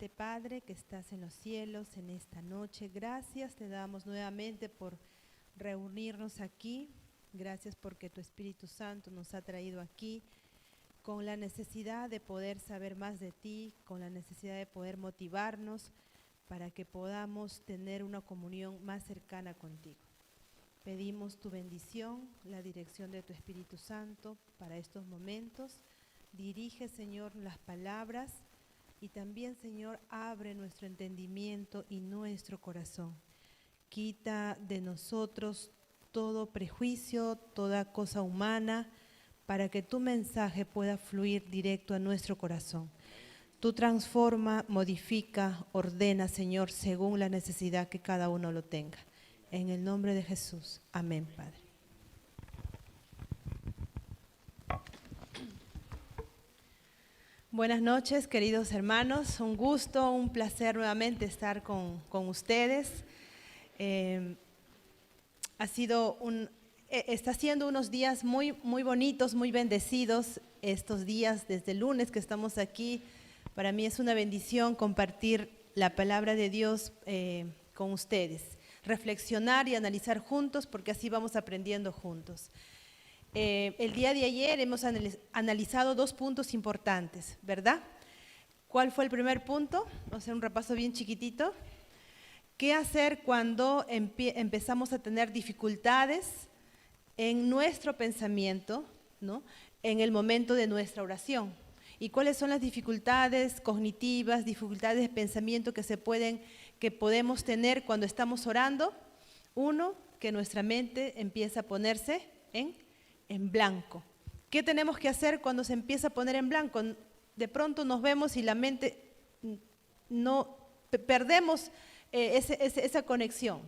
nuevamente, Padre, que estás en los cielos en esta noche. Gracias te damos nuevamente por reunirnos aquí. Gracias porque tu Espíritu Santo nos ha traído aquí con la necesidad de poder saber más de ti, con la necesidad de poder motivarnos para que podamos tener una comunión más cercana contigo. Pedimos tu bendición, la dirección de tu Espíritu Santo para estos momentos. Dirige, Señor, las palabras y también, Señor, abre nuestro entendimiento y nuestro corazón. Quita de nosotros todo prejuicio, toda cosa humana, para que tu mensaje pueda fluir directo a nuestro corazón. Tú transforma, modifica, ordena, Señor, según la necesidad que cada uno lo tenga. En el nombre de Jesús. Amén, Padre. Buenas noches, queridos hermanos. Un gusto, un placer nuevamente estar con ustedes. Está siendo unos días muy bonitos, muy bendecidos estos días, desde el lunes que estamos aquí. Para mí es una bendición compartir la palabra de Dios con ustedes, reflexionar y analizar juntos, porque así vamos aprendiendo juntos. El día de ayer hemos analizado 2 puntos importantes, ¿verdad? ¿Cuál fue el primer punto? Vamos a hacer un repaso bien chiquitito. ¿Qué hacer cuando empezamos a tener dificultades en nuestro pensamiento, ¿no? En el momento de nuestra oración? ¿Y cuáles son las dificultades cognitivas, dificultades de pensamiento que podemos tener cuando estamos orando? Uno, que nuestra mente empieza a ponerse en blanco. ¿Qué tenemos que hacer cuando se empieza a poner en blanco? De pronto nos vemos y la mente no perdemos esa conexión.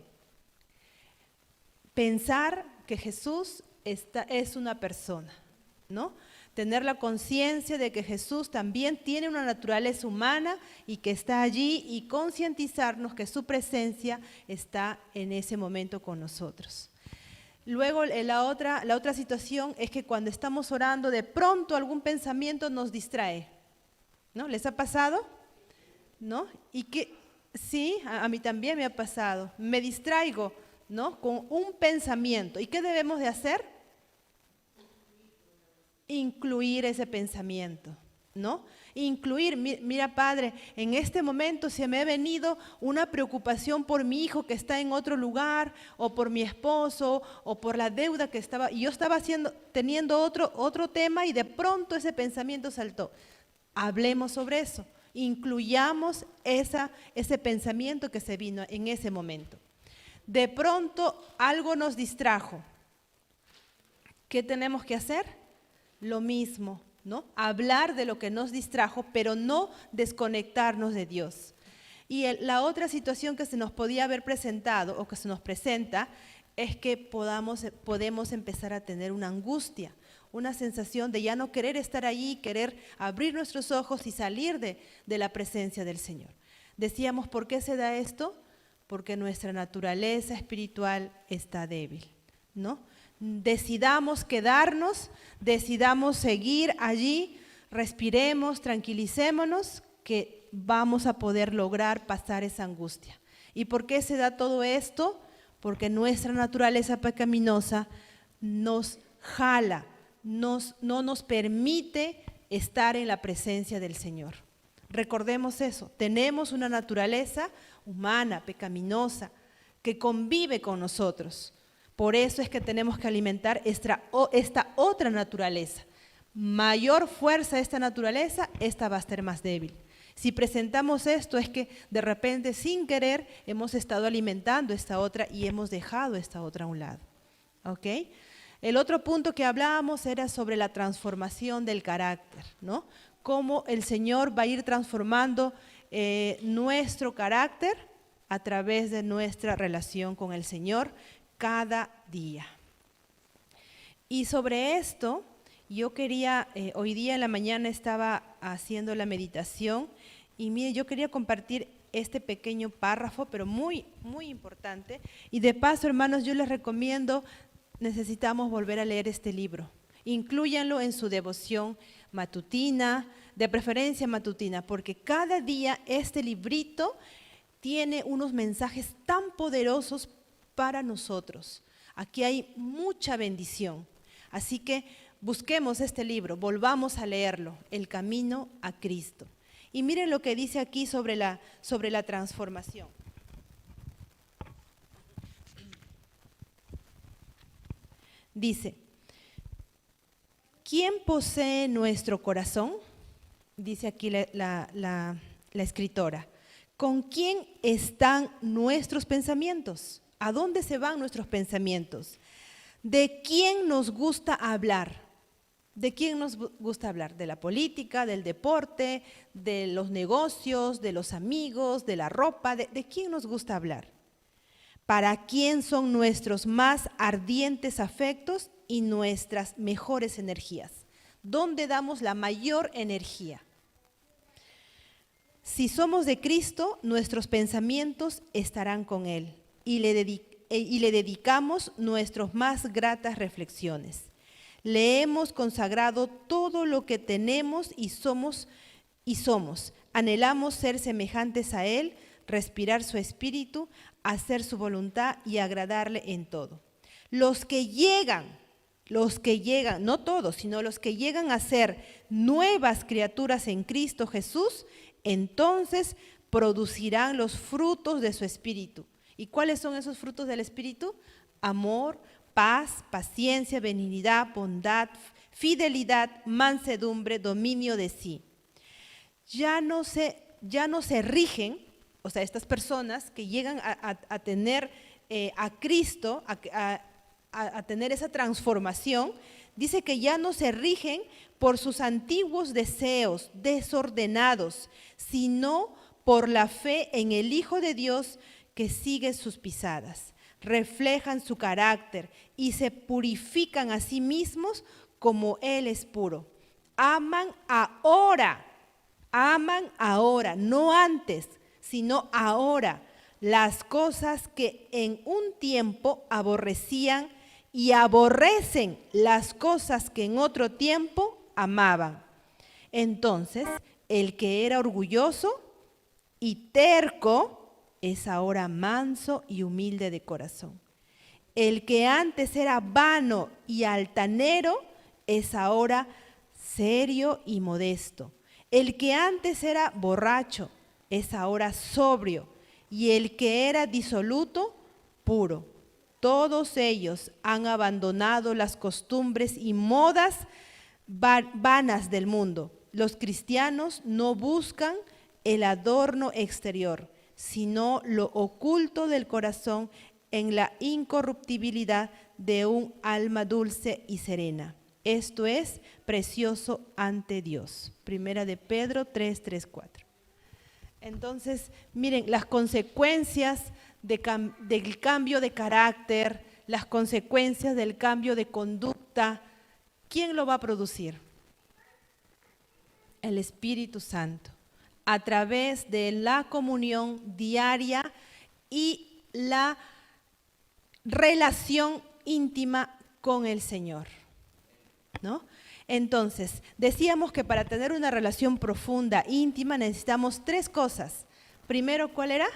Pensar que Jesús es una persona, ¿no? Tener la conciencia de que Jesús también tiene una naturaleza humana y que está allí, y concientizarnos que su presencia está en ese momento con nosotros. Luego la otra situación es que cuando estamos orando, de pronto algún pensamiento nos distrae, ¿no? ¿Les ha pasado? ¿No? Y que sí, a mí también me ha pasado. Me distraigo, ¿no? Con un pensamiento. ¿Y qué debemos de hacer? Incluir ese pensamiento, ¿no? Incluir, mira, Padre, en este momento se me ha venido una preocupación por mi hijo que está en otro lugar, o por mi esposo, o por la deuda que y yo estaba teniendo otro tema, y de pronto ese pensamiento saltó. Hablemos sobre eso, incluyamos ese pensamiento que se vino en ese momento. De pronto algo nos distrajo. ¿Qué tenemos que hacer? Lo mismo, ¿no? Hablar de lo que nos distrajo, pero no desconectarnos de Dios. Y la otra situación que se nos podía haber presentado, o que se nos presenta, es que podemos empezar a tener una angustia, una sensación de ya no querer estar allí, querer abrir nuestros ojos y salir de la presencia del Señor. Decíamos, ¿por qué se da esto? Porque nuestra naturaleza espiritual está débil, ¿no? Decidamos quedarnos, decidamos seguir allí, respiremos, tranquilicémonos, que vamos a poder lograr pasar esa angustia. ¿Y por qué se da todo esto? Porque nuestra naturaleza pecaminosa nos jala, no nos permite estar en la presencia del Señor. Recordemos eso, tenemos una naturaleza humana, pecaminosa, que convive con nosotros. Por eso es que tenemos que alimentar esta otra naturaleza. Mayor fuerza esta naturaleza, esta va a ser más débil. Si presentamos esto, es que de repente, sin querer, hemos estado alimentando esta otra y hemos dejado esta otra a un lado. ¿Ok? El otro punto que hablábamos era sobre la transformación del carácter, ¿no? Cómo el Señor va a ir transformando nuestro carácter a través de nuestra relación con el Señor cada día. Y sobre esto, yo quería, hoy día en la mañana estaba haciendo la meditación, y mire, yo quería compartir este pequeño párrafo, pero muy importante. Y de paso, hermanos, yo les recomiendo, necesitamos volver a leer este libro. Inclúyanlo en su devoción matutina, de preferencia matutina, porque cada día este librito tiene unos mensajes tan poderosos para nosotros. Aquí hay mucha bendición. Así que busquemos este libro, volvamos a leerlo, El Camino a Cristo. Y miren lo que dice aquí sobre la transformación. Dice, ¿quién posee nuestro corazón? Dice aquí la escritora. ¿Con quién están nuestros pensamientos? ¿A dónde se van nuestros pensamientos? ¿De quién nos gusta hablar? ¿De quién nos gusta hablar? ¿De la política, del deporte, de los negocios, de los amigos, de la ropa? ¿De quién nos gusta hablar? ¿Para quién son nuestros más ardientes afectos y nuestras mejores energías? ¿Dónde damos la mayor energía? Si somos de Cristo, nuestros pensamientos estarán con Él y le dedicamos nuestras más gratas reflexiones. Le hemos consagrado todo lo que tenemos y somos. Anhelamos ser semejantes a Él, respirar su espíritu, hacer su voluntad y agradarle en todo. Los que llegan, no todos, sino los que llegan a ser nuevas criaturas en Cristo Jesús, entonces producirán los frutos de su espíritu. ¿Y cuáles son esos frutos del espíritu? Amor, paz, paciencia, benignidad, bondad, fidelidad, mansedumbre, dominio de sí. Ya no se rigen, o sea, estas personas que llegan a tener a Cristo, a tener esa transformación, dice que ya no se rigen por sus antiguos deseos desordenados, sino por la fe en el Hijo de Dios que sigue sus pisadas. Reflejan su carácter y se purifican a sí mismos como Él es puro. Aman ahora, no antes, sino ahora, las cosas que en un tiempo aborrecían y aborrecen las cosas que en otro tiempo amaban. Entonces, el que era orgulloso y terco es ahora manso y humilde de corazón. El que antes era vano y altanero es ahora serio y modesto. El que antes era borracho es ahora sobrio, y el que era disoluto, puro. Todos ellos han abandonado las costumbres y modas vanas del mundo. Los cristianos no buscan el adorno exterior, sino lo oculto del corazón en la incorruptibilidad de un alma dulce y serena. Esto es precioso ante Dios. Primera de Pedro 3, 4. Entonces, miren, las consecuencias del cambio de carácter, las consecuencias del cambio de conducta, ¿quién lo va a producir? El Espíritu Santo, a través de la comunión diaria y la relación íntima con el Señor, ¿no? Entonces, decíamos que para tener una relación profunda, íntima, necesitamos 3 cosas. Primero, ¿cuál era?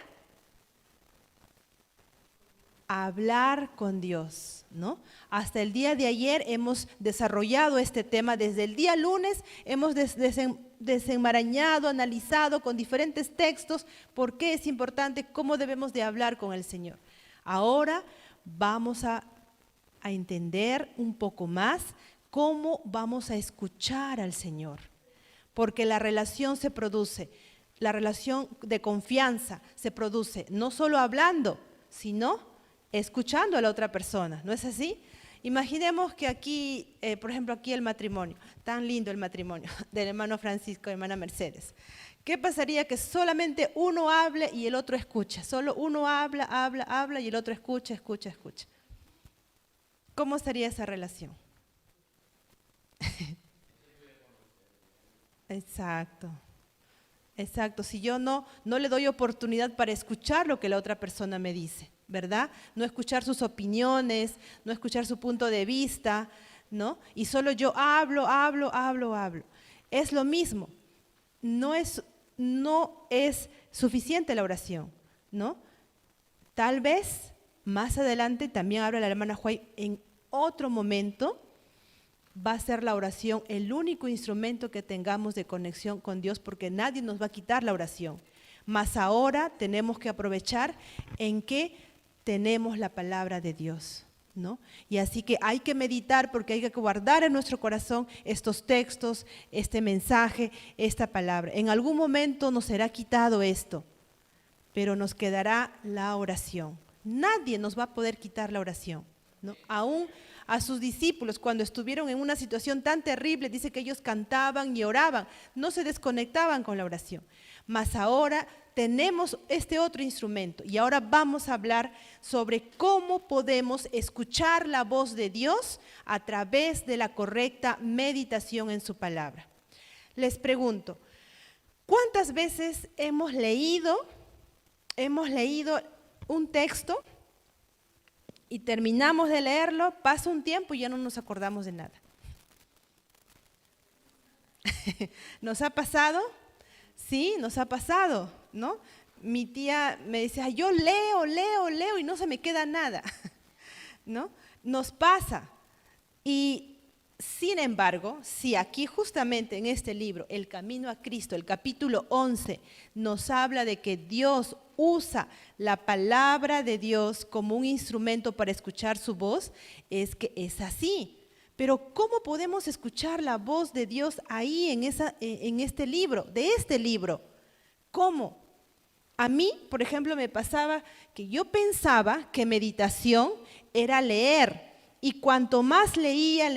Hablar con Dios, ¿no? Hasta el día de ayer hemos desarrollado este tema. Desde el día lunes hemos desenmarañado, analizado con diferentes textos por qué es importante, cómo debemos de hablar con el Señor. Ahora vamos a entender un poco más cómo vamos a escuchar al Señor, porque la relación se produce, la relación de confianza se produce no solo hablando, sino escuchando a la otra persona, ¿no es así? Imaginemos que aquí, por ejemplo, aquí el matrimonio, tan lindo el matrimonio del hermano Francisco y hermana Mercedes. ¿Qué pasaría que solamente uno hable y el otro escucha? Solo uno habla y el otro escucha. ¿Cómo sería esa relación? Exacto. Si yo no le doy oportunidad para escuchar lo que la otra persona me dice, ¿verdad? No escuchar sus opiniones, no escuchar su punto de vista, ¿no? Y solo yo hablo. Es lo mismo. No es suficiente la oración, ¿no? Tal vez más adelante, también habla la hermana Huay, en otro momento va a ser la oración el único instrumento que tengamos de conexión con Dios, porque nadie nos va a quitar la oración. Mas ahora tenemos que aprovechar en que tenemos la palabra de Dios, ¿no? Y así que hay que meditar, porque hay que guardar en nuestro corazón estos textos, este mensaje, esta palabra. En algún momento nos será quitado esto, pero nos quedará la oración. Nadie nos va a poder quitar la oración, ¿no? Aún a sus discípulos, cuando estuvieron en una situación tan terrible, dice que ellos cantaban y oraban, no se desconectaban con la oración. Mas ahora tenemos este otro instrumento y ahora vamos a hablar sobre cómo podemos escuchar la voz de Dios a través de la correcta meditación en su palabra. Les pregunto, ¿cuántas veces hemos leído un texto y terminamos de leerlo, pasa un tiempo y ya no nos acordamos de nada? ¿Nos ha pasado? Sí, nos ha pasado, ¿no? Mi tía me decía, yo leo y no se me queda nada, ¿no? Nos pasa. Y sin embargo, si aquí justamente en este libro, El Camino a Cristo, el capítulo 11, nos habla de que Dios usa la palabra de Dios como un instrumento para escuchar su voz, es que es así. Pero ¿cómo podemos escuchar la voz de Dios ahí en este libro, de este libro? ¿Cómo? A mí, por ejemplo, me pasaba que yo pensaba que meditación era leer. Y cuanto más leía,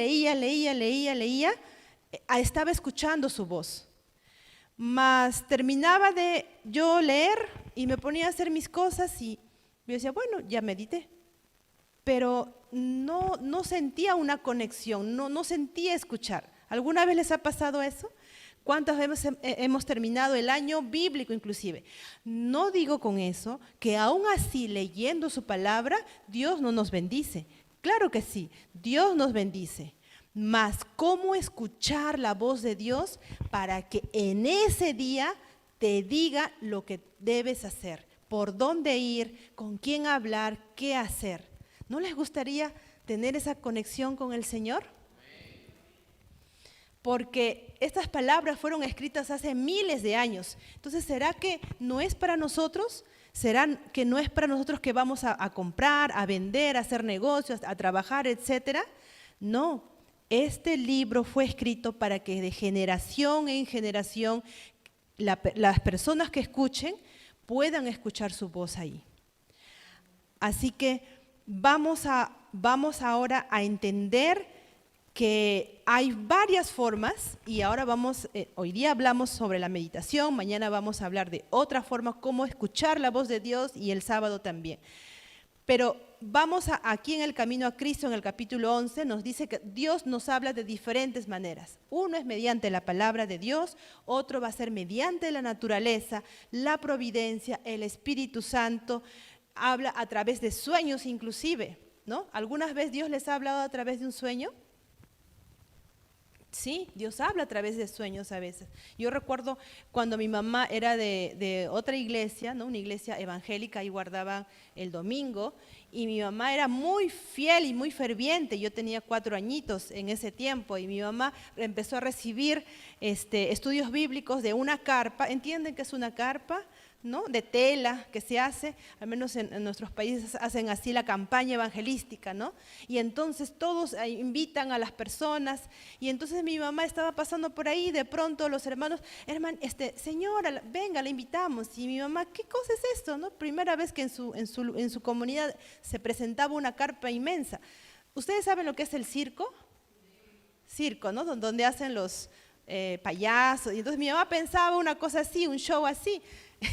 estaba escuchando su voz. Mas terminaba de yo leer y me ponía a hacer mis cosas y yo decía, bueno, ya medité. Pero no sentía una conexión, no sentía escuchar. ¿Alguna vez les ha pasado eso? ¿Cuántas veces hemos terminado el año bíblico inclusive? No digo con eso que aún así leyendo su palabra, Dios no nos bendice. Claro que sí, Dios nos bendice, mas ¿cómo escuchar la voz de Dios para que en ese día te diga lo que debes hacer? ¿Por dónde ir? ¿Con quién hablar? ¿Qué hacer? ¿No les gustaría tener esa conexión con el Señor? Porque estas palabras fueron escritas hace miles de años. Entonces, ¿será que no es para nosotros? ¿Será que no es para nosotros que vamos a comprar, a vender, a hacer negocios, a trabajar, etcétera? No, este libro fue escrito para que de generación en generación las personas que escuchen puedan escuchar su voz ahí. Así que vamos ahora a entender que hay varias formas y ahora hoy día hablamos sobre la meditación, mañana vamos a hablar de otra forma, cómo escuchar la voz de Dios y el sábado también. Pero aquí en el Camino a Cristo, en el capítulo 11, nos dice que Dios nos habla de diferentes maneras. Uno es mediante la palabra de Dios, otro va a ser mediante la naturaleza, la providencia, el Espíritu Santo, habla a través de sueños inclusive, ¿no? ¿Algunas veces Dios les ha hablado a través de un sueño? Sí, Dios habla a través de sueños a veces. Yo recuerdo cuando mi mamá era de otra iglesia, ¿no? Una iglesia evangélica, ahí guardaba el domingo, y mi mamá era muy fiel y muy ferviente. Yo tenía 4 añitos en ese tiempo y mi mamá empezó a recibir estudios bíblicos de una carpa. ¿Entienden qué es una carpa? ¿No? De tela que se hace, al menos en nuestros países hacen así la campaña evangelística, ¿no? Y entonces todos invitan a las personas y entonces mi mamá estaba pasando por ahí y de pronto los hermanos, señora, venga, la invitamos. Y mi mamá, ¿qué cosa es esto? ¿No? Primera vez que en su comunidad se presentaba una carpa inmensa. ¿Ustedes saben lo que es el circo? Circo, ¿no? Donde hacen los payasos. Y entonces mi mamá pensaba una cosa así, un show así.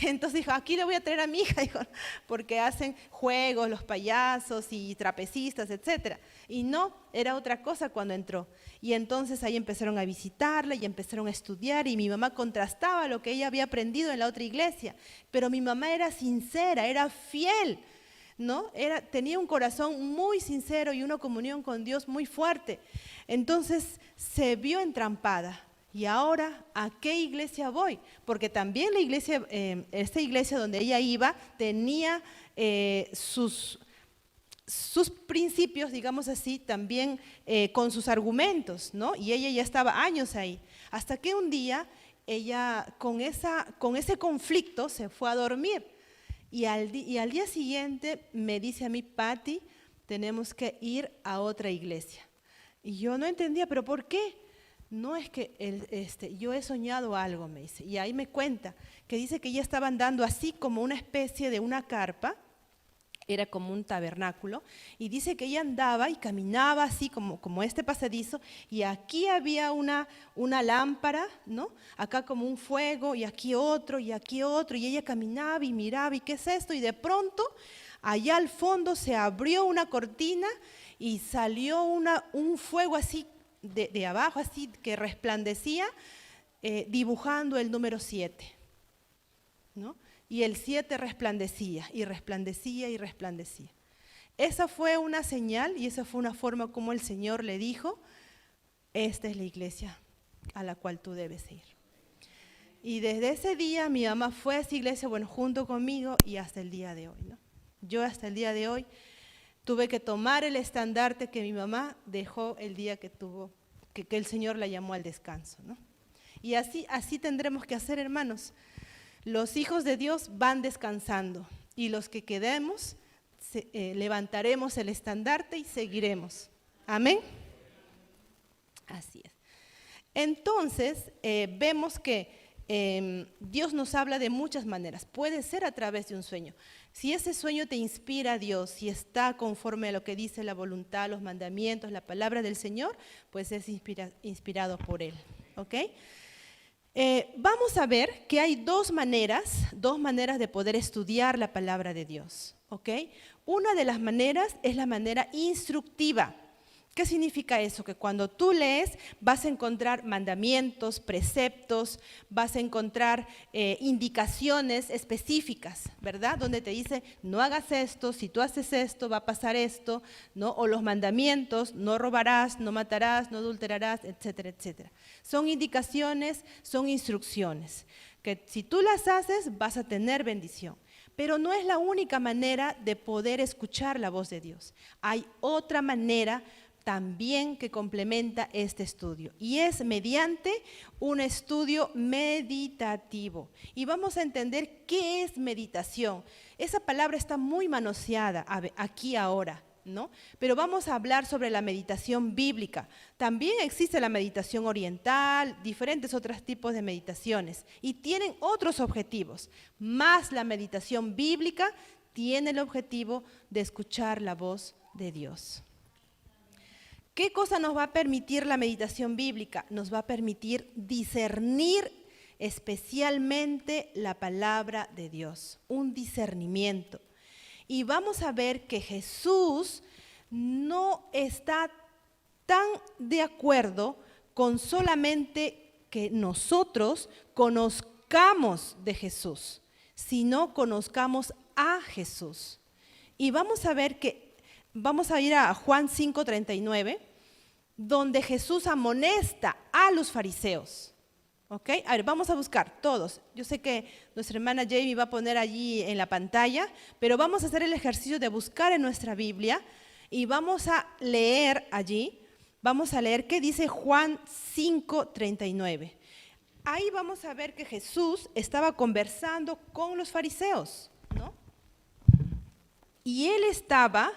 Entonces dijo, aquí le voy a traer a mi hija, dijo, porque hacen juegos los payasos y trapecistas, etcétera. Y no, era otra cosa cuando entró. Y entonces ahí empezaron a visitarla y empezaron a estudiar y mi mamá contrastaba lo que ella había aprendido en la otra iglesia. Pero mi mamá era sincera, era fiel. ¿no? Tenía un corazón muy sincero y una comunión con Dios muy fuerte. Entonces se vio entrampada. Y ahora, ¿a qué iglesia voy? Porque también la iglesia, esta iglesia donde ella iba, tenía sus principios, digamos así, también con sus argumentos, ¿no? Y ella ya estaba años ahí. Hasta que un día ella con ese conflicto se fue a dormir. Y al día siguiente me dice a mí, Patti, tenemos que ir a otra iglesia. Y yo no entendía, ¿pero por qué? No, es que yo he soñado algo, me dice. Y ahí me cuenta que dice que ella estaba andando así como una especie de una carpa, era como un tabernáculo, y dice que ella andaba y caminaba así como este pasadizo, y aquí había una lámpara, ¿no? Acá como un fuego, y aquí otro, y ella caminaba y miraba, ¿y qué es esto? Y de pronto, allá al fondo se abrió una cortina y salió un fuego así de abajo, así que resplandecía, dibujando el número 7, ¿no? Y el 7 resplandecía y resplandecía y resplandecía. Esa fue una señal y esa fue una forma como el Señor le dijo, esta es la iglesia a la cual tú debes ir. Y desde ese día mi mamá fue a esa iglesia, bueno, junto conmigo y hasta el día de hoy, ¿no? Yo hasta el día de hoy tuve que tomar el estandarte que mi mamá dejó el día que el Señor la llamó al descanso, ¿no? Y así tendremos que hacer, hermanos. Los hijos de Dios van descansando y los que quedemos levantaremos el estandarte y seguiremos. Amén. Así es. Entonces, vemos que Dios nos habla de muchas maneras. Puede ser a través de un sueño. Si ese sueño te inspira a Dios, si está conforme a lo que dice la voluntad, los mandamientos, la palabra del Señor, pues es inspirado por Él. ¿Ok? Vamos a ver que hay dos maneras de poder estudiar la palabra de Dios, ¿ok? Una de las maneras es la manera instructiva. ¿Qué significa eso? Que cuando tú lees vas a encontrar mandamientos, preceptos, vas a encontrar indicaciones específicas, ¿verdad? Donde te dice, no hagas esto, si tú haces esto va a pasar esto, ¿no? O los mandamientos, no robarás, no matarás, no adulterarás, etcétera, etcétera. Son indicaciones, son instrucciones, que si tú las haces vas a tener bendición. Pero no es la única manera de poder escuchar la voz de Dios. Hay otra manera también que complementa este estudio y es mediante un estudio meditativo. Y vamos a entender qué es meditación. Esa palabra está muy manoseada aquí ahora, ¿no? Pero vamos a hablar sobre la meditación bíblica. También existe la meditación oriental, diferentes otros tipos de meditaciones y tienen otros objetivos, más la meditación bíblica tiene el objetivo de escuchar la voz de Dios. ¿Qué cosa nos va a permitir la meditación bíblica? Nos va a permitir discernir especialmente la palabra de Dios, un discernimiento. Y vamos a ver que Jesús no está tan de acuerdo con solamente que nosotros conozcamos de Jesús, sino conozcamos a Jesús. Y vamos a ver vamos a ir a Juan 5:39, donde Jesús amonesta a los fariseos. ¿Ok? A ver, vamos a buscar todos. Yo sé que nuestra hermana Jamie va a poner allí en la pantalla, pero vamos a hacer el ejercicio de buscar en nuestra Biblia y vamos a leer allí, vamos a leer qué dice Juan 5:39. Ahí vamos a ver que Jesús estaba conversando con los fariseos, ¿no? Y él estaba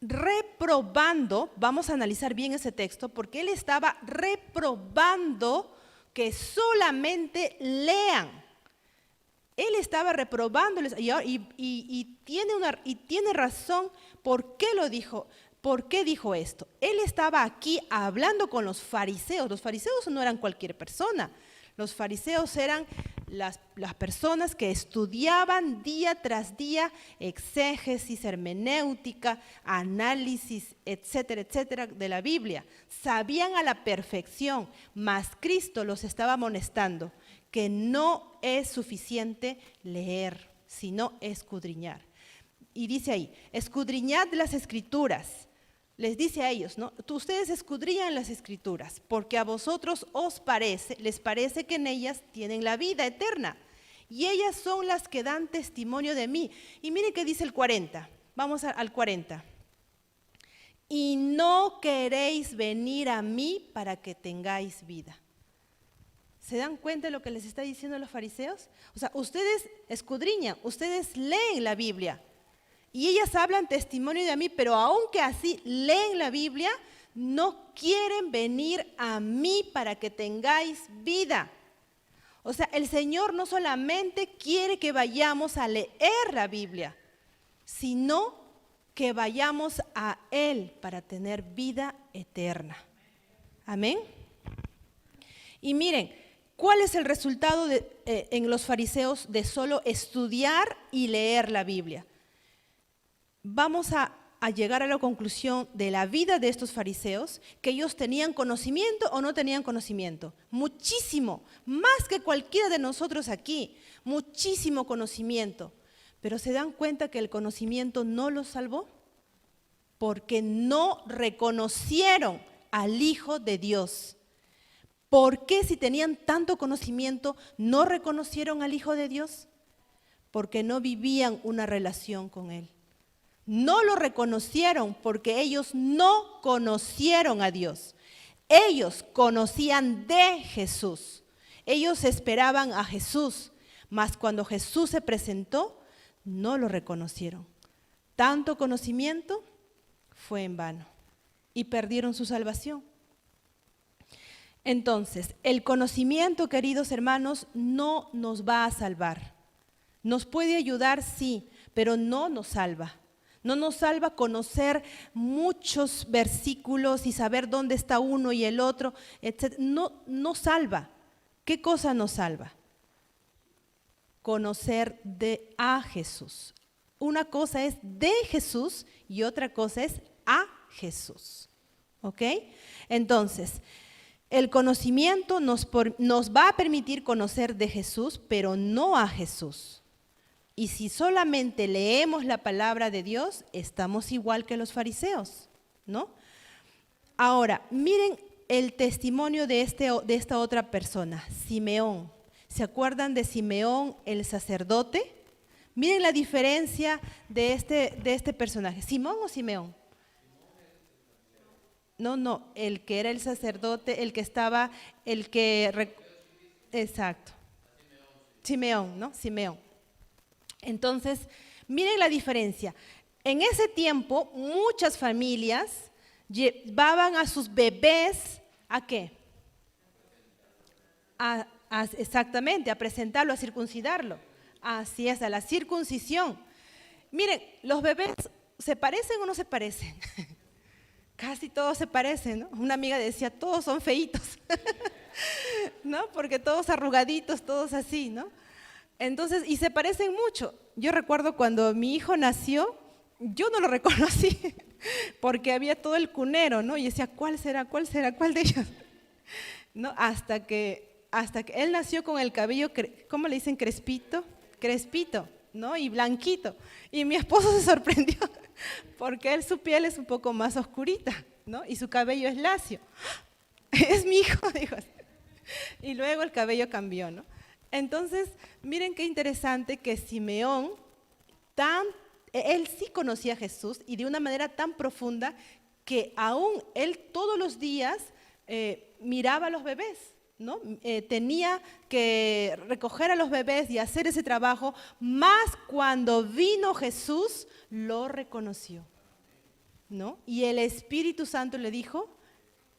reprobando, vamos a analizar bien ese texto, porque él estaba reprobando que solamente lean. Él estaba reprobándoles y tiene razón. ¿Por qué lo dijo? ¿Por qué dijo esto? Él estaba aquí hablando con los fariseos. Los fariseos no eran cualquier persona. Los fariseos eran las personas que estudiaban día tras día exégesis, hermenéutica, análisis, etcétera, etcétera, de la Biblia. Sabían a la perfección, mas Cristo los estaba amonestando que no es suficiente leer, sino escudriñar. y dice ahí, escudriñad las escrituras. Les dice a ellos, ¿no? Ustedes escudriñan las escrituras, porque a vosotros les parece que en ellas tienen la vida eterna. Y ellas son las que dan testimonio de mí. Y miren qué dice el 40. Vamos al 40. Y no queréis venir a mí para que tengáis vida. ¿Se dan cuenta de lo que les está diciendo los fariseos? O sea, ustedes escudriñan, ustedes leen la Biblia. Y ellas hablan testimonio de mí, pero aunque así leen la Biblia, no quieren venir a mí para que tengáis vida. O sea, el Señor no solamente quiere que vayamos a leer la Biblia, sino que vayamos a Él para tener vida eterna. Amén. Y miren, ¿cuál es el resultado en los fariseos de solo estudiar y leer la Biblia? Vamos a llegar a la conclusión de la vida de estos fariseos, que ellos tenían conocimiento o no tenían conocimiento. Muchísimo, más que cualquiera de nosotros aquí, muchísimo conocimiento. Pero ¿se dan cuenta que el conocimiento no los salvó? Porque no reconocieron al Hijo de Dios. ¿Por qué si tenían tanto conocimiento no reconocieron al Hijo de Dios? Porque no vivían una relación con Él. No lo reconocieron porque ellos no conocieron a Dios. Ellos conocían de Jesús. Ellos esperaban a Jesús, mas cuando Jesús se presentó, no lo reconocieron. Tanto conocimiento fue en vano y perdieron su salvación. Entonces, el conocimiento, queridos hermanos, no nos va a salvar. Nos puede ayudar, sí, pero no nos salva. No nos salva conocer muchos versículos y saber dónde está uno y el otro, etc. No salva. ¿Qué cosa nos salva? Conocer a Jesús. Una cosa es de Jesús y otra cosa es a Jesús. ¿Ok? Entonces, el conocimiento nos va a permitir conocer de Jesús, pero no a Jesús. Y si solamente leemos la palabra de Dios, estamos igual que los fariseos, ¿no? Ahora, miren el testimonio de esta otra persona, Simeón. ¿Se acuerdan de Simeón, el sacerdote? Miren la diferencia de este personaje. ¿Simón o Simeón? No, el que era el sacerdote, el que estaba, exacto. Simeón, ¿no? Simeón. Entonces, miren la diferencia. En ese tiempo, muchas familias llevaban a sus bebés, ¿a qué? Exactamente, a presentarlo, a circuncidarlo. Así es, a la circuncisión. Miren, ¿los bebés se parecen o no se parecen? Casi todos se parecen, ¿no? Una amiga decía, todos son feitos, ¿no? Porque todos arrugaditos, todos así, ¿no? Entonces, y se parecen mucho. Yo recuerdo cuando mi hijo nació, yo no lo reconocí, porque había todo el cunero, ¿no? Y decía, ¿cuál será? ¿Cuál será? ¿Cuál de ellos? ¿No? Hasta que él nació con el cabello, ¿cómo le dicen? Crespito, ¿no? Y blanquito. Y mi esposo se sorprendió, porque su piel es un poco más oscurita, ¿no? Y su cabello es lacio. Es mi hijo, dijo. Y luego el cabello cambió, ¿no? Entonces, miren qué interesante que Simeón, él sí conocía a Jesús y de una manera tan profunda que aún él todos los días miraba a los bebés, ¿no? Tenía que recoger a los bebés y hacer ese trabajo, más cuando vino Jesús, lo reconoció, ¿no? Y el Espíritu Santo le dijo,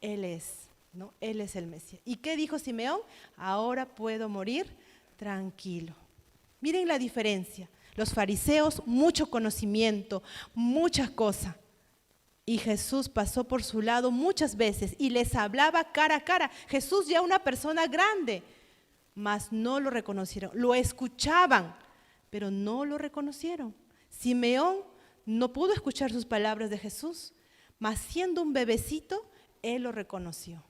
Él es, ¿no? Él es el Mesías. ¿Y qué dijo Simeón? Ahora puedo morir tranquilo. Miren la diferencia. Los fariseos, mucho conocimiento, muchas cosas. Y Jesús pasó por su lado muchas veces y les hablaba cara a cara. Jesús ya una persona grande, mas no lo reconocieron. Lo escuchaban, pero no lo reconocieron. Simeón no pudo escuchar sus palabras de Jesús, mas siendo un bebecito, él lo reconoció,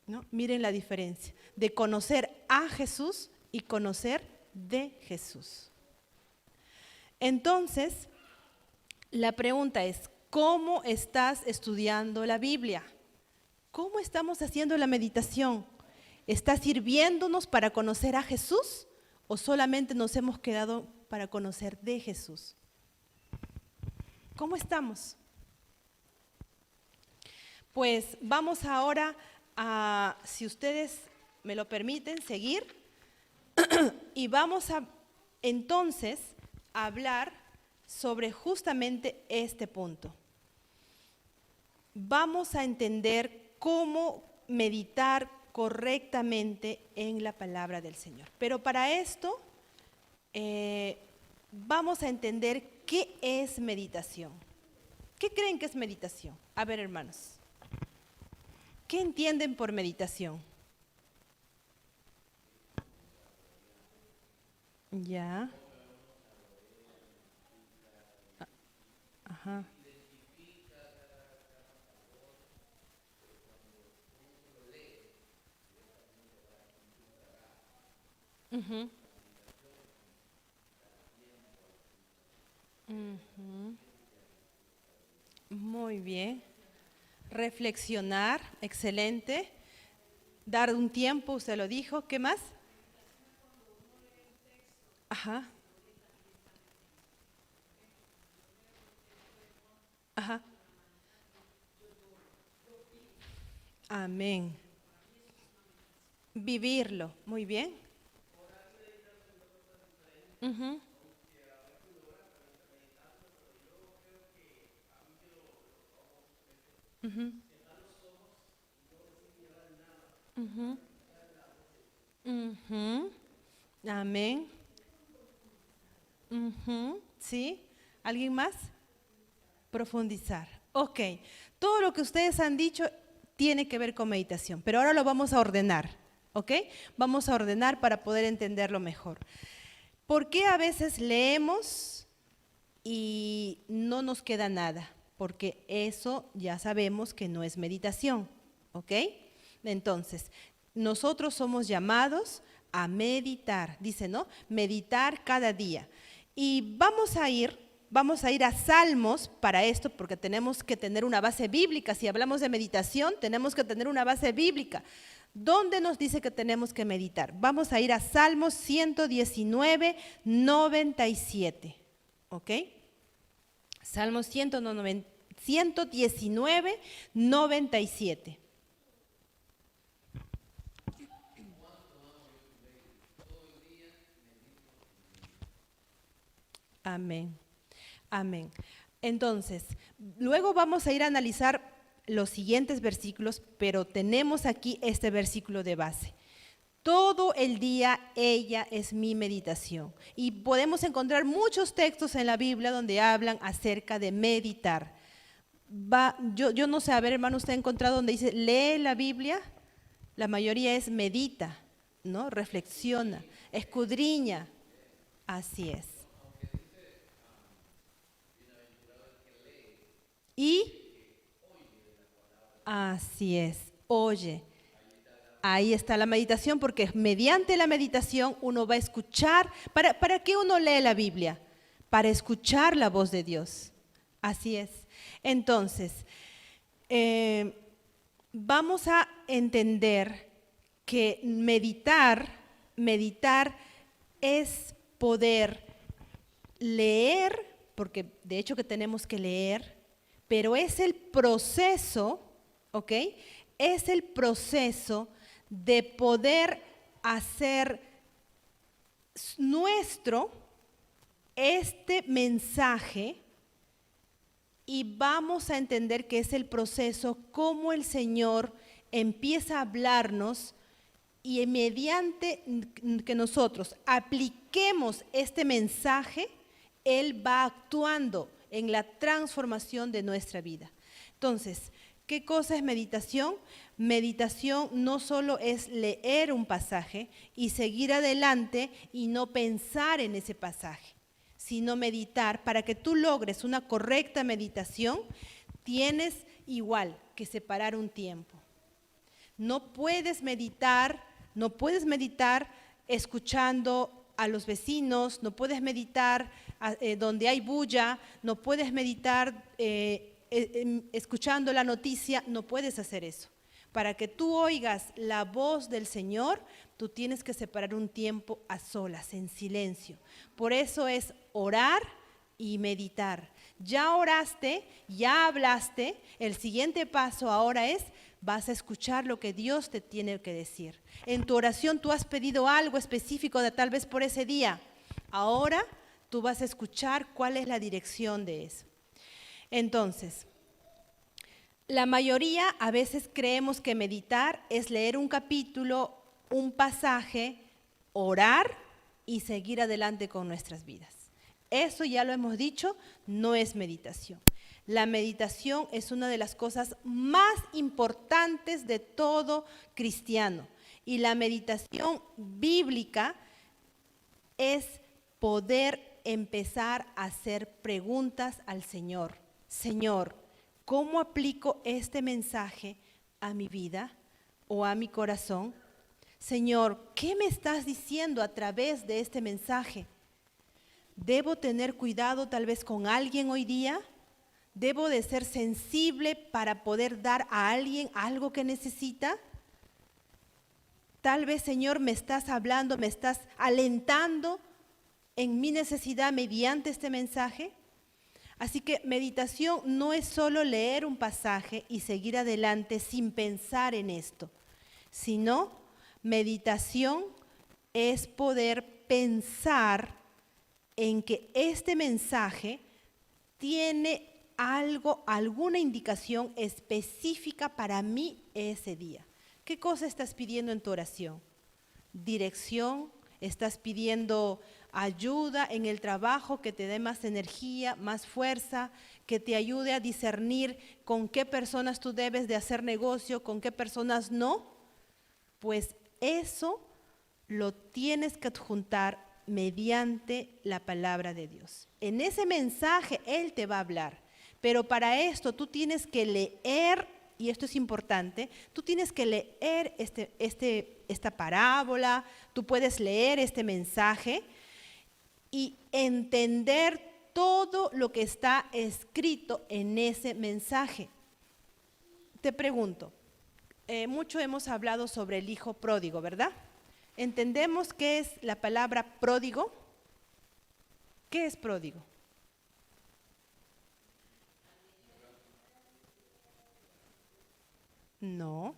¿no? Miren la diferencia de conocer a Jesús y conocer de Jesús. Entonces, La pregunta es, ¿cómo estás estudiando la Biblia? ¿Cómo estamos haciendo la meditación? ¿Está sirviéndonos para conocer a Jesús o solamente nos hemos quedado para conocer de Jesús? ¿Cómo estamos? Pues vamos ahora a, si ustedes me lo permiten, seguir y vamos a entonces a hablar sobre justamente este punto. Vamos a entender cómo meditar correctamente en la palabra del Señor. Pero para esto vamos a entender qué es meditación. ¿Qué creen que es meditación? A ver, hermanos, ¿qué entienden por meditación? Ya. Ajá. Ujú. Ujú. Muy bien. Reflexionar, excelente. Dar un tiempo, usted lo dijo. ¿Qué más? Ajá. Ajá. Amén. Vivirlo. Muy bien. Ujú. Ujú. Ujú. Ujú. Amén. Ujú. ¿Sí? ¿Alguien más? Profundizar. Ok. Todo lo que ustedes han dicho tiene que ver con meditación, pero ahora lo vamos a ordenar. ¿Ok? Vamos a ordenar para poder entenderlo mejor. ¿Por qué a veces leemos y no nos queda nada? Porque eso ya sabemos que no es meditación. ¿Ok? Entonces, nosotros somos llamados a meditar, dice, ¿no? Meditar cada día. Y vamos a ir a Salmos para esto, porque tenemos que tener una base bíblica. Si hablamos de meditación, tenemos que tener una base bíblica. ¿Dónde nos dice que tenemos que meditar? Vamos a ir a Salmos 119, 97. ¿Ok? Salmos 119, 97. Amén. Amén. Entonces, luego vamos a ir a analizar los siguientes versículos, pero tenemos aquí este versículo de base. Todo el día ella es mi meditación. Y podemos encontrar muchos textos en la Biblia donde hablan acerca de meditar. Yo no sé, a ver, hermano, ¿usted ha encontrado donde dice lee la Biblia? La mayoría es medita, ¿no? Reflexiona, escudriña. Así es. Y así es, oye. Ahí está la meditación, porque mediante la meditación uno va a escuchar. ¿Para qué uno lee la Biblia? Para escuchar la voz de Dios. Así es. Entonces, eh, vamos a entender que meditar es poder leer, porque de hecho que tenemos que leer, pero es el proceso, ¿ok? Es el proceso de poder hacer nuestro este mensaje y vamos a entender que es el proceso cómo el Señor empieza a hablarnos y mediante que nosotros apliquemos este mensaje, Él va actuando en la transformación de nuestra vida. Entonces, ¿qué cosa es meditación? Meditación no solo es leer un pasaje y seguir adelante y no pensar en ese pasaje, sino meditar. Para que tú logres una correcta meditación, tienes igual que separar un tiempo. No puedes meditar escuchando a los vecinos, no puedes meditar donde hay bulla, no puedes meditar escuchando la noticia, no puedes hacer eso. Para que tú oigas la voz del Señor, tú tienes que separar un tiempo a solas, en silencio. Por eso es orar y meditar. Ya oraste, ya hablaste, el siguiente paso ahora es, vas a escuchar lo que Dios te tiene que decir. En tu oración tú has pedido algo específico de tal vez por ese día. Ahora tú vas a escuchar cuál es la dirección de eso. Entonces, la mayoría a veces creemos que meditar es leer un capítulo, un pasaje, orar y seguir adelante con nuestras vidas. Eso ya lo hemos dicho, no es meditación. La meditación es una de las cosas más importantes de todo cristiano. Y la meditación bíblica es poder empezar a hacer preguntas al Señor. Señor, ¿cómo aplico este mensaje a mi vida o a mi corazón? Señor, ¿qué me estás diciendo a través de este mensaje? ¿Debo tener cuidado tal vez con alguien hoy día? ¿Debo de ser sensible para poder dar a alguien algo que necesita? Tal vez, Señor, me estás hablando, me estás alentando en mi necesidad mediante este mensaje. Así que meditación no es solo leer un pasaje y seguir adelante sin pensar en esto, sino meditación es poder pensar en que este mensaje tiene algo, alguna indicación específica para mí ese día. ¿Qué cosa estás pidiendo en tu oración? Dirección, estás pidiendo ayuda en el trabajo que te dé más energía, más fuerza, que te ayude a discernir con qué personas tú debes de hacer negocio, con qué personas no. Pues eso lo tienes que adjuntar mediante la palabra de Dios. En ese mensaje Él te va a hablar, pero para esto tú tienes que leer, y esto es importante, tú tienes que leer esta parábola, tú puedes leer este mensaje y entender todo lo que está escrito en ese mensaje. Te pregunto, mucho hemos hablado sobre el hijo pródigo, ¿verdad? ¿Entendemos qué es la palabra pródigo? ¿Qué es pródigo? No.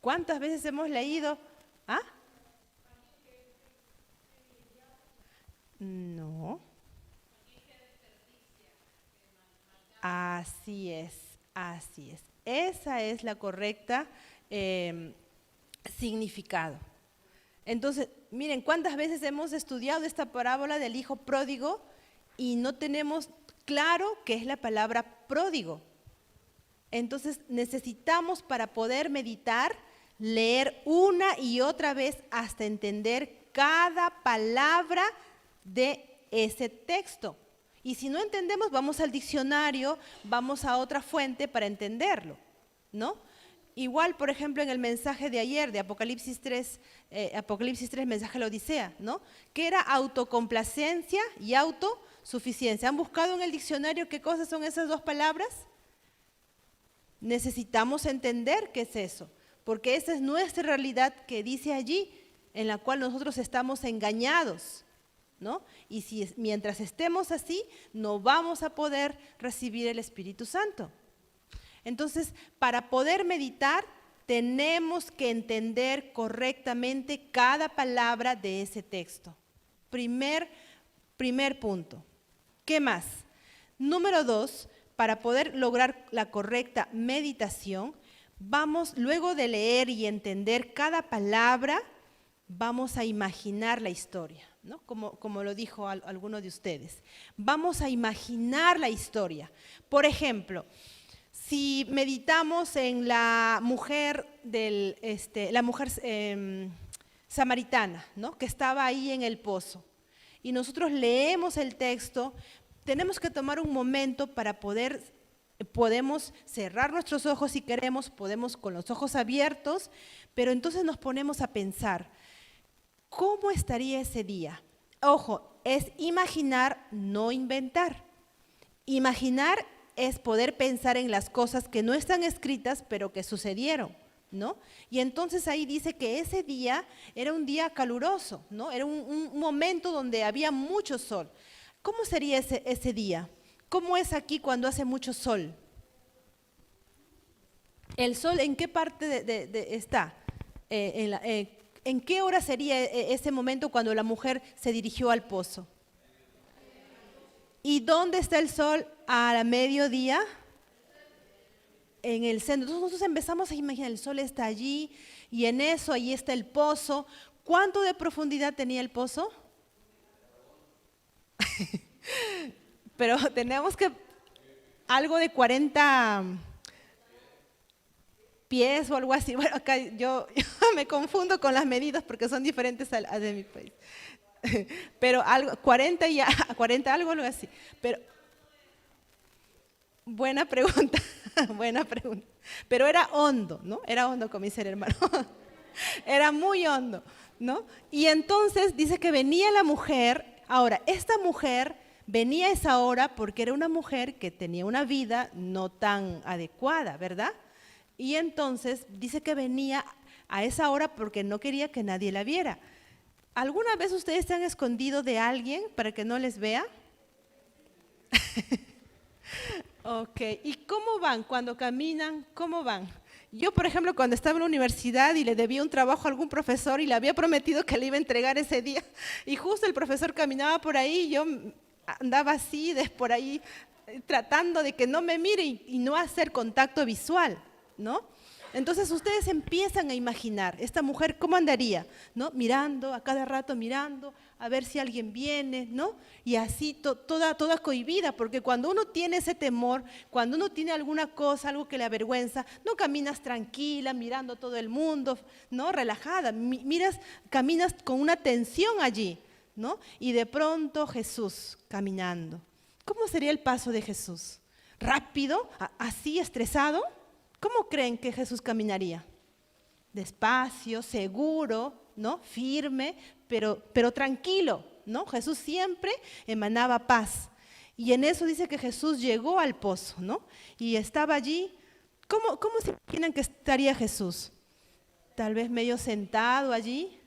¿Cuántas veces hemos leído? ¿Ah? No. Así es, así es. Esa es la correcta significado. Entonces, miren, ¿cuántas veces hemos estudiado esta parábola del hijo pródigo y no tenemos claro qué es la palabra pródigo? Entonces, necesitamos para poder meditar, leer una y otra vez hasta entender cada palabra de ese texto. Y si no entendemos, vamos al diccionario, vamos a otra fuente para entenderlo, ¿no? Igual, por ejemplo, en el mensaje de ayer de Apocalipsis 3, mensaje de la Odisea, ¿no? ¿Qué era autocomplacencia y autosuficiencia? ¿Han buscado en el diccionario qué cosas son esas dos palabras? Necesitamos entender qué es eso, porque esa es nuestra realidad que dice allí, en la cual nosotros estamos engañados, ¿no? Y si mientras estemos así, no vamos a poder recibir el Espíritu Santo. Entonces, para poder meditar, tenemos que entender correctamente cada palabra de ese texto. Primer punto. ¿Qué más? Número 2, para poder lograr la correcta meditación, luego de leer y entender cada palabra, vamos a imaginar la historia, ¿no? Como lo dijo alguno de ustedes. Vamos a imaginar la historia. Por ejemplo, si meditamos en la mujer samaritana, ¿no? Que estaba ahí en el pozo, y nosotros leemos el texto, tenemos que tomar un momento para podemos cerrar nuestros ojos si queremos, podemos con los ojos abiertos, pero entonces nos ponemos a pensar, ¿cómo estaría ese día? Ojo, es imaginar, no inventar. Imaginar es poder pensar en las cosas que no están escritas, pero que sucedieron, ¿no? Y entonces ahí dice que ese día era un día caluroso, ¿no? Era un momento donde había mucho sol. ¿Cómo sería ese día? ¿Cómo es aquí cuando hace mucho sol? ¿El sol en qué parte está? ¿En qué hora sería ese momento cuando la mujer se dirigió al pozo? ¿Y dónde está el sol a mediodía? En el centro. Entonces nosotros empezamos a imaginar, el sol está allí y en eso, ahí está el pozo. ¿Cuánto de profundidad tenía el pozo? Pero tenemos que, algo de 40 pies o algo así. Bueno, acá yo me confundo con las medidas porque son diferentes a de mi país. Pero algo, 40 y 40 algo así. Pero buena pregunta, buena pregunta. Pero era hondo, ¿no? Era hondo, como dice el hermano. Era muy hondo, ¿no? Y entonces dice que venía la mujer. Ahora, esta mujer venía a esa hora porque era una mujer que tenía una vida no tan adecuada, ¿verdad? Y entonces dice que venía a esa hora porque no quería que nadie la viera. ¿Alguna vez ustedes se han escondido de alguien para que no les vea? Ok, ¿y cómo van cuando caminan? ¿Cómo van? Yo, por ejemplo, cuando estaba en la universidad y le debía un trabajo a algún profesor y le había prometido que le iba a entregar ese día, y justo el profesor caminaba por ahí y yo andaba así, por ahí, tratando de que no me mire y no hacer contacto visual, ¿no? Entonces ustedes empiezan a imaginar, esta mujer cómo andaría, ¿no? Mirando, a cada rato mirando, a ver si alguien viene, ¿no? Y así toda cohibida, porque cuando uno tiene ese temor, cuando uno tiene alguna cosa, algo que le avergüenza, no caminas tranquila, mirando a todo el mundo, ¿no? Relajada, caminas con una tensión allí, ¿no? Y de pronto Jesús caminando. ¿Cómo sería el paso de Jesús? ¿Rápido? ¿Así estresado? ¿Cómo creen que Jesús caminaría? Despacio, seguro, ¿no? Firme, pero tranquilo, ¿no? Jesús siempre emanaba paz. Y en eso dice que Jesús llegó al pozo, ¿no? Y estaba allí. ¿Cómo se imaginan que estaría Jesús? Tal vez medio sentado allí.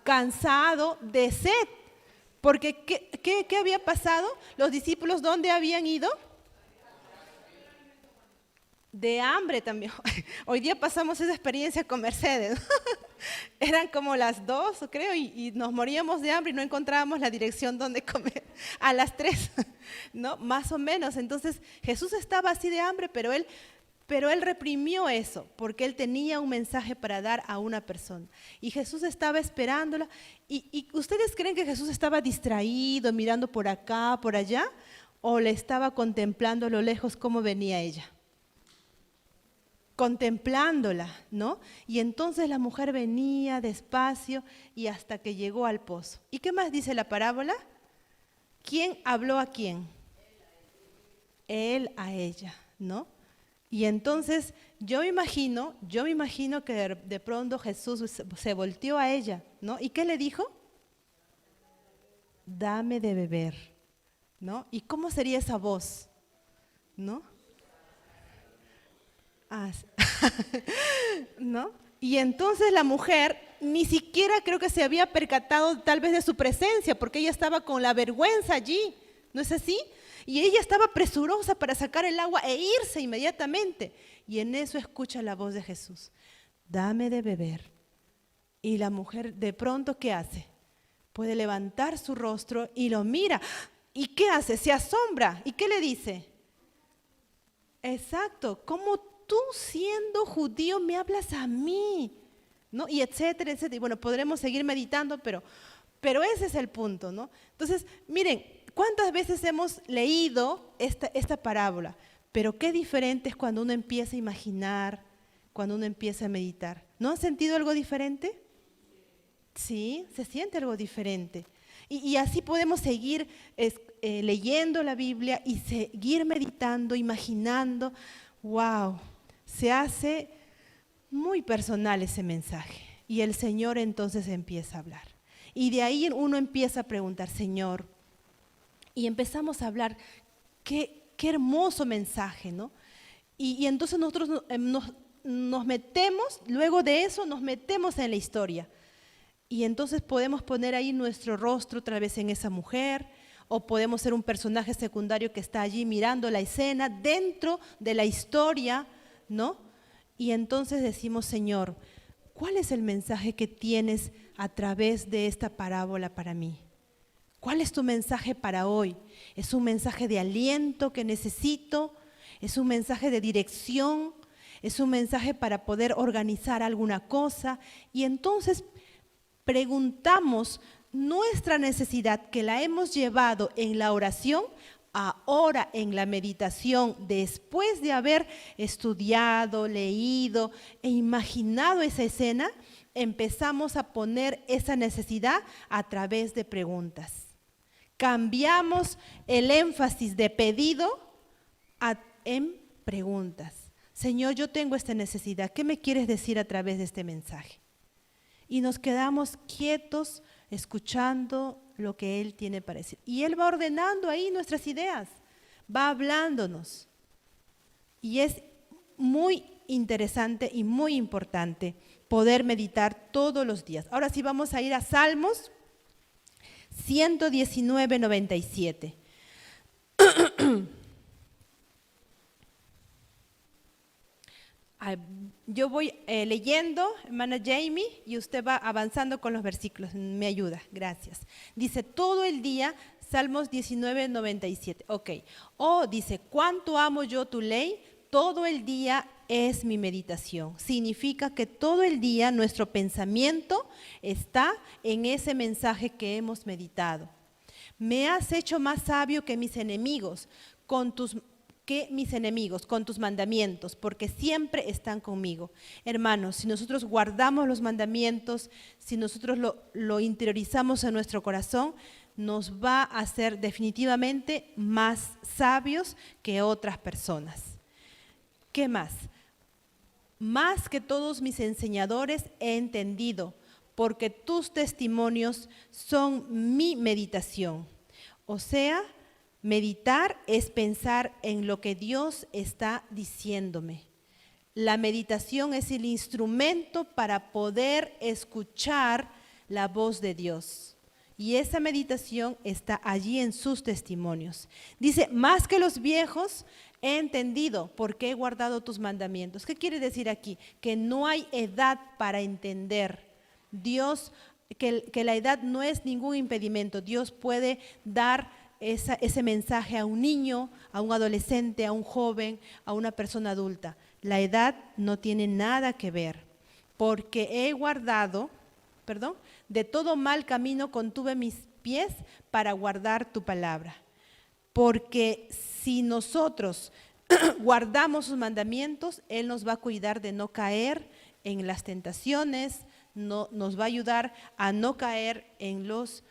Cansado, de sed. Porque ¿qué había pasado? Los discípulos, ¿dónde habían ido? De hambre también. Hoy día pasamos esa experiencia con Mercedes. Eran como las 2, creo, y nos moríamos de hambre y no encontrábamos la dirección donde comer. A las 3, ¿no? Más o menos. Entonces Jesús estaba así de hambre, pero él reprimió eso, porque él tenía un mensaje para dar a una persona. Y Jesús estaba esperándola. ¿Y ustedes creen que Jesús estaba distraído, mirando por acá, por allá? ¿O le estaba contemplando a lo lejos cómo venía ella? Contemplándola, ¿no? Y entonces la mujer venía despacio y hasta que llegó al pozo. ¿Y qué más dice la parábola? ¿Quién habló a quién? Él a ella, ¿no? Y entonces yo me imagino que de pronto Jesús se volteó a ella, ¿no? ¿Y qué le dijo? Dame de beber, ¿no? ¿Y cómo sería esa voz? ¿No? ¿No? Y entonces la mujer ni siquiera creo que se había percatado tal vez de su presencia, porque ella estaba con la vergüenza allí, ¿no es así? Y ella estaba presurosa para sacar el agua e irse inmediatamente. Y en eso escucha la voz de Jesús, dame de beber. Y la mujer de pronto, ¿qué hace? Puede levantar su rostro y lo mira. ¿Y qué hace? Se asombra. ¿Y qué le dice? Exacto, ¿cómo tú siendo judío me hablas a mí? ¿No? Y etcétera, etcétera. Y bueno, podremos seguir meditando, pero ese es el punto, ¿no? Entonces, miren, ¿cuántas veces hemos leído esta parábola? Pero qué diferente es cuando uno empieza a imaginar, cuando uno empieza a meditar. ¿No han sentido algo diferente? Sí, se siente algo diferente. Y así podemos seguir leyendo la Biblia y seguir meditando, imaginando. ¡Wow! Se hace muy personal ese mensaje. Y el Señor entonces empieza a hablar. Y de ahí uno empieza a preguntar, Señor, y empezamos a hablar, qué hermoso mensaje, ¿no? Y entonces nosotros nos metemos, luego de eso nos metemos en la historia. Y entonces podemos poner ahí nuestro rostro otra vez en esa mujer, o podemos ser un personaje secundario que está allí mirando la escena dentro de la historia, ¿no? Y entonces decimos, Señor, ¿cuál es el mensaje que tienes a través de esta parábola para mí? ¿Cuál es tu mensaje para hoy? ¿Es un mensaje de aliento que necesito? ¿Es un mensaje de dirección? ¿Es un mensaje para poder organizar alguna cosa? Y entonces preguntamos nuestra necesidad que la hemos llevado en la oración, ahora en la meditación, después de haber estudiado, leído e imaginado esa escena, empezamos a poner esa necesidad a través de preguntas. Cambiamos el énfasis de pedido en preguntas. Señor, yo tengo esta necesidad, ¿qué me quieres decir a través de este mensaje? Y nos quedamos quietos escuchando lo que Él tiene para decir. Y Él va ordenando ahí nuestras ideas, va hablándonos. Y es muy interesante y muy importante poder meditar todos los días. Ahora sí vamos a ir a Salmos 119, 97. Yo voy leyendo, hermana Jamie, y usted va avanzando con los versículos. Me ayuda, gracias. Dice, todo el día, Salmos 19, 97. Ok. Dice, ¿cuánto amo yo tu ley? Todo el día es mi meditación. Significa que todo el día nuestro pensamiento está en ese mensaje que hemos meditado. Me has hecho más sabio que mis enemigos, con tus mandamientos, porque siempre están conmigo. Hermanos, si nosotros guardamos los mandamientos, si nosotros lo interiorizamos en nuestro corazón, nos va a hacer definitivamente más sabios que otras personas. ¿Qué más? Más que todos mis enseñadores he entendido, porque tus testimonios son mi meditación. O sea, meditar es pensar en lo que Dios está diciéndome. La meditación es el instrumento para poder escuchar la voz de Dios. Y esa meditación está allí en sus testimonios. Dice, más que los viejos he entendido porque he guardado tus mandamientos. ¿Qué quiere decir aquí? Que no hay edad para entender. Dios, que la edad no es ningún impedimento. Dios puede dar ese mensaje a un niño, a un adolescente, a un joven, a una persona adulta. La edad no tiene nada que ver, porque he guardado, de todo mal camino contuve mis pies para guardar tu palabra. Porque si nosotros guardamos sus mandamientos, Él nos va a cuidar de no caer en las tentaciones, nos va a ayudar a no caer en los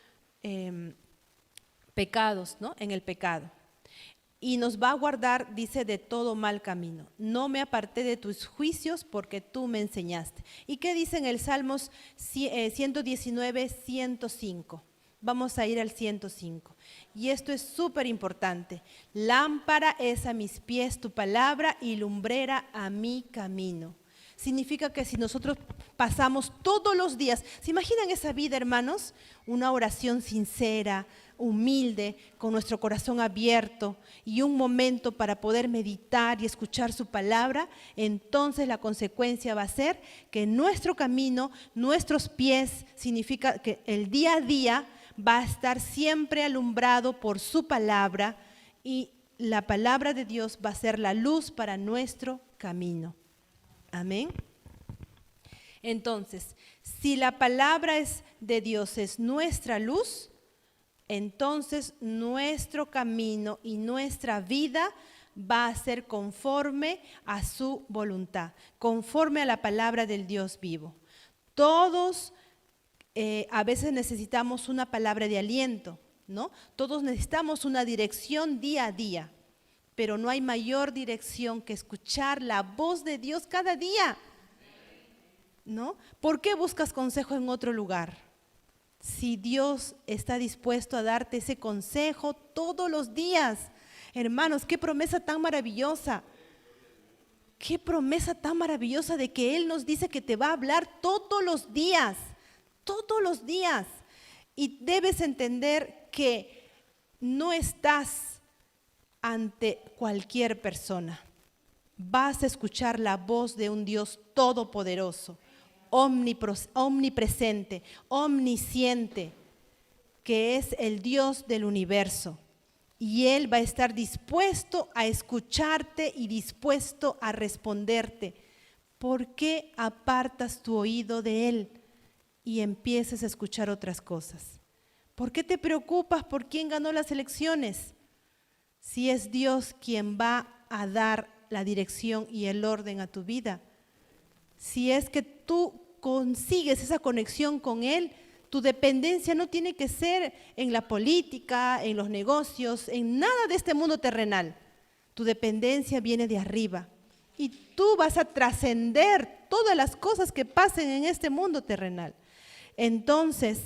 pecados, ¿no? En el pecado. Y nos va a guardar, dice, de todo mal camino. No me aparté de tus juicios porque tú me enseñaste. ¿Y qué dice en el Salmos 119, 105? Vamos a ir al 105. Y esto es súper importante. Lámpara es a mis pies tu palabra y lumbrera a mi camino. Significa que si nosotros pasamos todos los días, ¿se imaginan esa vida, hermanos? Una oración sincera, humilde, con nuestro corazón abierto y un momento para poder meditar y escuchar su palabra, entonces la consecuencia va a ser que nuestro camino, nuestros pies, significa que el día a día va a estar siempre alumbrado por su palabra y la palabra de Dios va a ser la luz para nuestro camino. Amén. Entonces, si la palabra de Dios es nuestra luz, entonces nuestro camino y nuestra vida va a ser conforme a su voluntad, conforme a la palabra del Dios vivo. Todos a veces necesitamos una palabra de aliento, ¿no? Todos necesitamos una dirección día a día, pero no hay mayor dirección que escuchar la voz de Dios cada día. ¿no? ¿Por qué buscas consejo en otro lugar? Si Dios está dispuesto a darte ese consejo todos los días. Hermanos, qué promesa tan maravillosa. Qué promesa tan maravillosa de que Él nos dice que te va a hablar todos los días. Todos los días. Y debes entender que no estás ante cualquier persona. Vas a escuchar la voz de un Dios todopoderoso, omnipresente, omnisciente, que es el Dios del universo. Y Él va a estar dispuesto a escucharte y dispuesto a responderte. ¿Por qué apartas tu oído de Él y empiezas a escuchar otras cosas? ¿Por qué te preocupas por quién ganó las elecciones? Si es Dios quien va a dar la dirección y el orden a tu vida. Si es que tú consigues esa conexión con Él, tu dependencia no tiene que ser en la política, en los negocios, en nada de este mundo terrenal. Tu dependencia viene de arriba y tú vas a trascender todas las cosas que pasen en este mundo terrenal. Entonces,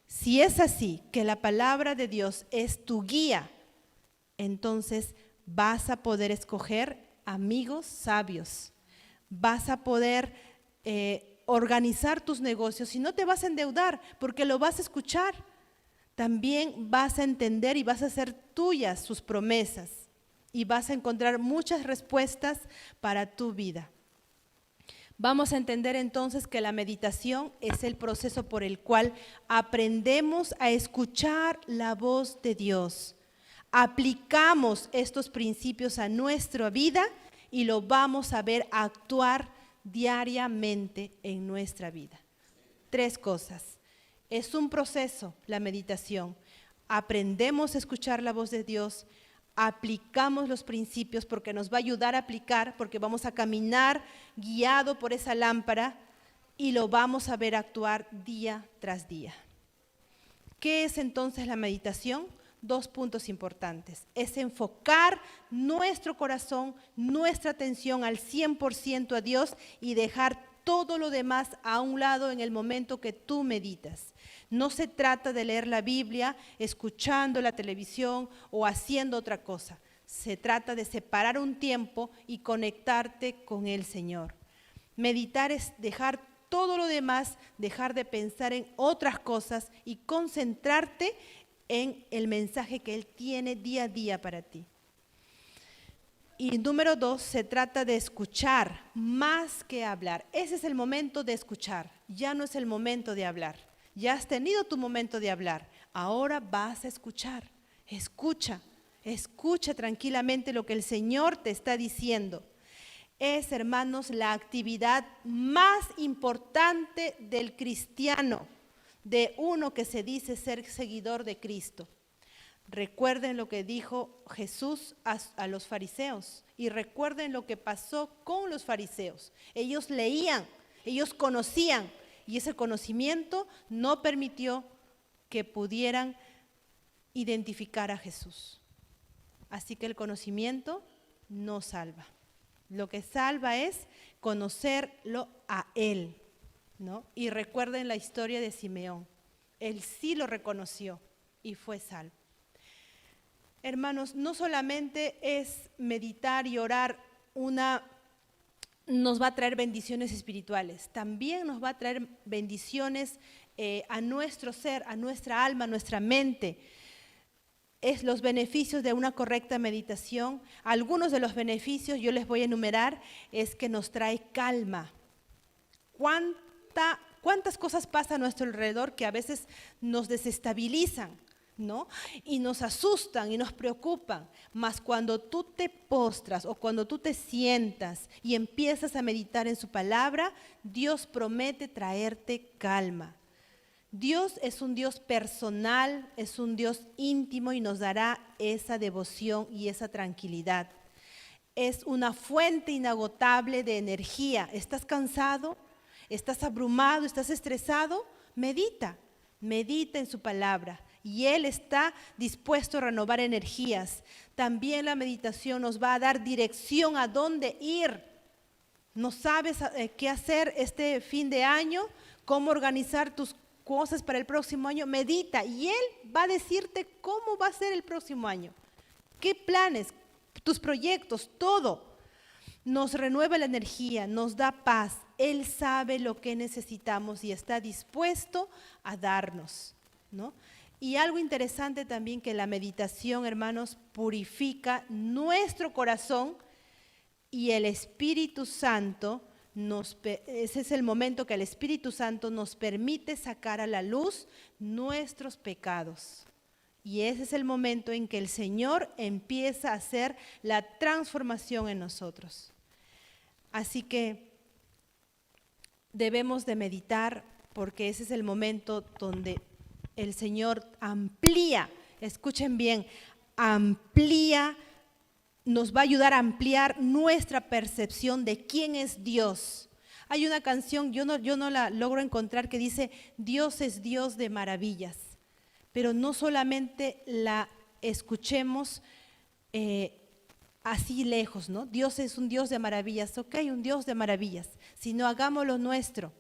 si es así, que la palabra de Dios es tu guía, entonces vas a poder escoger amigos sabios, vas a poder organizar tus negocios y no te vas a endeudar porque lo vas a escuchar. También vas a entender y vas a hacer tuyas sus promesas y vas a encontrar muchas respuestas para tu vida. Vamos a entender entonces que la meditación es el proceso por el cual aprendemos a escuchar la voz de Dios. Aplicamos estos principios a nuestra vida y lo vamos a ver actuar diariamente en nuestra vida. 3 cosas. Es un proceso, la meditación. Aprendemos a escuchar la voz de Dios, aplicamos los principios porque nos va a ayudar a aplicar, porque vamos a caminar guiado por esa lámpara y lo vamos a ver actuar día tras día. ¿Qué es entonces la meditación? 2 puntos importantes. Es enfocar nuestro corazón, nuestra atención al 100% a Dios y dejar todo lo demás a un lado en el momento que tú meditas. No se trata de leer la Biblia, escuchando la televisión o haciendo otra cosa. Se trata de separar un tiempo y conectarte con el Señor. Meditar es dejar todo lo demás, dejar de pensar en otras cosas y concentrarte en el mensaje que Él tiene día a día para ti. Y número 2, se trata de escuchar más que hablar. Ese es el momento de escuchar, ya no es el momento de hablar. Ya has tenido tu momento de hablar, ahora vas a escuchar. Escucha tranquilamente lo que el Señor te está diciendo. Es, hermanos, la actividad más importante del cristiano, de uno que se dice ser seguidor de Cristo. Recuerden lo que dijo Jesús a los fariseos y recuerden lo que pasó con los fariseos. Ellos leían, ellos conocían y ese conocimiento no permitió que pudieran identificar a Jesús. Así que el conocimiento no salva. Lo que salva es conocerlo a Él, ¿no? Y recuerden la historia de Simeón. Él sí lo reconoció y fue salvo. Hermanos, no solamente es meditar y orar nos va a traer bendiciones espirituales, también nos va a traer bendiciones a nuestro ser, a nuestra alma, a nuestra mente. Es los beneficios de una correcta meditación. Algunos de los beneficios, yo les voy a enumerar, es que nos trae calma. ¿Cuántas cosas pasan a nuestro alrededor que a veces nos desestabilizan, ¿no? Y nos asustan y nos preocupan, mas cuando tú te postras o cuando tú te sientas y empiezas a meditar en su palabra, Dios promete traerte calma. Dios es un Dios personal, es un Dios íntimo y nos dará esa devoción y esa tranquilidad. Es una fuente inagotable de energía. ¿Estás cansado? ¿Estás abrumado? ¿Estás estresado? Medita en su palabra. Y Él está dispuesto a renovar energías. También la meditación nos va a dar dirección a dónde ir. no sabes qué hacer este fin de año, cómo organizar tus cosas para el próximo año, medita y Él va a decirte cómo va a ser el próximo año, qué planes, tus proyectos, todo. Nos renueva la energía, nos da paz. Él sabe lo que necesitamos y está dispuesto a darnos, ¿no? Y algo interesante también, que la meditación, hermanos, purifica nuestro corazón y el Espíritu Santo, ese es el momento que el Espíritu Santo nos permite sacar a la luz nuestros pecados. Y ese es el momento en que el Señor empieza a hacer la transformación en nosotros. Así que debemos de meditar, porque ese es el momento donde el Señor amplía, escuchen bien, amplía, nos va a ayudar a ampliar nuestra percepción de quién es Dios. Hay una canción, yo no la logro encontrar, que dice, Dios es Dios de maravillas. Pero no solamente la escuchemos así lejos, ¿no? Dios es un Dios de maravillas, ok, un Dios de maravillas, sino hagámoslo nuestro,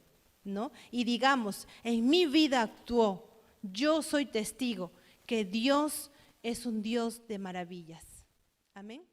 ¿no? Y digamos, en mi vida actuó, yo soy testigo que Dios es un Dios de maravillas. Amén.